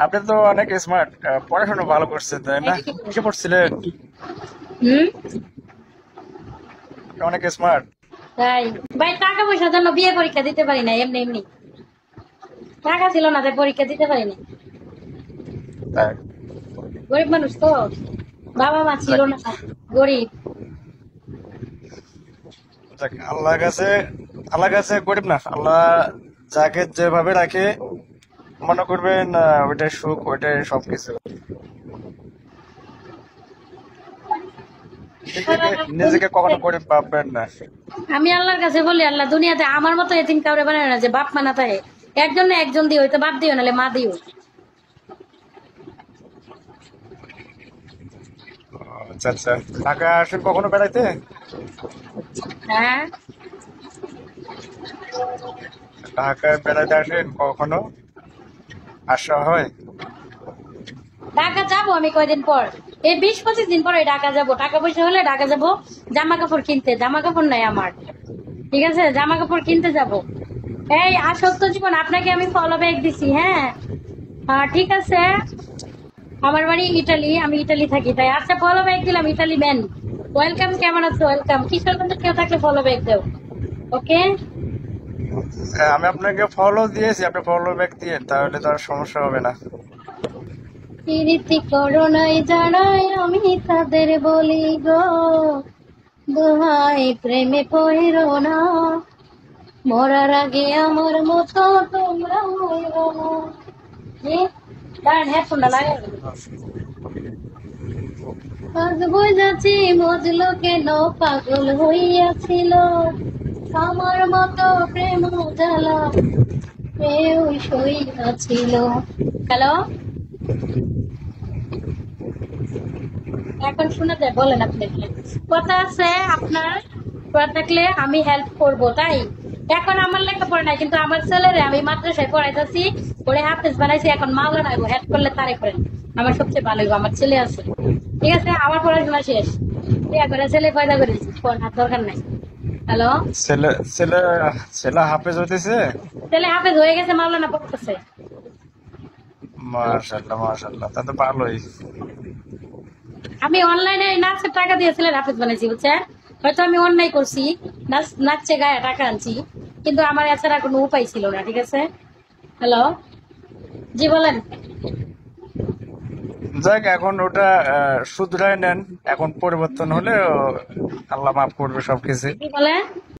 আপনি তো অনেক স্মার্ট, পড়াশোনা ভালো করছেন তাই না? কিসে পড়ছিলেন? হুম। অনেক স্মার্ট। তাই ভাই টাকা পয়সার জন্য বিয়ে পরীক্ষা দিতে পারি না, এমনি এমনি টাকা ছিল না তাই পরীক্ষা দিতে পারিনি। তাই গরিব মানুষ তো, বাবা মা ছিল যাক, না, গরিব। যাক, আল্লাহর কাছে গরিব না, আল্লাহ যাকে যেভাবে রাখে মনে করবেন ওইটাই সুখ, ওইটাই সবকিছু। নিজেকে নিজেকে কখনো গরিব ভাববেন না। আমি আল্লাহর কাছে বলি, আল্লাহ দুনিয়াতে আমার মতো এতিম কাউরে বানায় না যে বাপ মা না থাকে। একজন না একজন দিও, হয়তো বাপ দিও নাহলে মা দিও। আচ্ছা আচ্ছা, ঢাকা আসেন কখনো বেড়াইতে? হ্যাঁ, ঢাকায় বেড়াইতে আসেন কখনো? আসা হয়? ঢাকা যাবো আমি কয়দিন পর। এই 20-25 দিন পরে ঢাকা যাবো, টাকা পয়সা হলে ঢাকা যাবো। জামা কাপড় কিনতে, জামা কাপড় নাই আমার। ঠিক আছে, জামা কাপড় কিনতে যাব। এই আসক্ত জীবন, আপনাকে আমি ফলো ব্যাগ দিছি। হ্যাঁ, ঠিক আছে। আমার বাড়ি ইটালি, আমি ইটালি থাকি তাই। আচ্ছা, ফলো ব্যাগ দিলাম, ইটালি ম্যান। ওয়েলকাম, কেমন আছো? ওয়েলকাম। কিশোরগঞ্জে কেউ থাকলে ফলো ব্যাগ দাও। ওকে। আমি আপনাকে ফলো দিয়েছি, আপনি ফলো ব্যাক দিয়ে তাহলে তো আর সমস্যা হবে না। প্রীতি করোনায় জানাই আমি তাদের বলি গো, দোহাই প্রেমে পড়ো না, মরার আগে আমার মতো তোমরা হইরো না। কি? দাঁড়ান, হেডফোনটা লাগাই। আজ বুঝাচ্ছি বুঝলো কেন পাগল হইয়াছিল, আমার মতো প্রেম জ্বালা কেউ সইয়াছিল। হ্যালো, এখন শোনা যায়? বলেন আপনি কি কথা আছে আপনার? কথা থাকলে আমি হেল্প করব তাই। এখন আমার লেখাপড়া নাই, কিন্তু আমার ছেলেরে আমি মাদ্রাসায় পড়াইতেছি, পড়ে হাফেজ বানাইছি। এখন মাওলানা হইব, হেল্প করলে তারে করেন। আমার সবচেয়ে ভালো হইব, আমার ছেলে আছে। ঠিক আছে, আমার পড়াশোনা শেষ। বিয়া করে ছেলে পয়দা করেছি, পড়ার দরকার নাই। হ্যালো, ছেলে ছেলে ছেলে হাফেজ হইতেছে? ছেলে হাফেজ হয়ে গেছে, মাওলানা পড়তেছে। মাশাআল্লাহ মাশাআল্লাহ, তা তো ভালোই। আমি অনলাইনে নাচের টাকা দিয়ে ছেলের হাফেজ বানাইছি, বুঝছেন? হয়তো আমি অন্যায় করছি, নাচছে গায়ে টাকা আনছি, কিন্তু আমার এছাড়া কোনো উপায় ছিল না। ঠিক আছে। হ্যালো, জি বলেন। যাক, এখন ওটা শুধরায় নেন। এখন পরিবর্তন হলে আল্লাহ মাফ করবে সবকিছু। কি বলেন?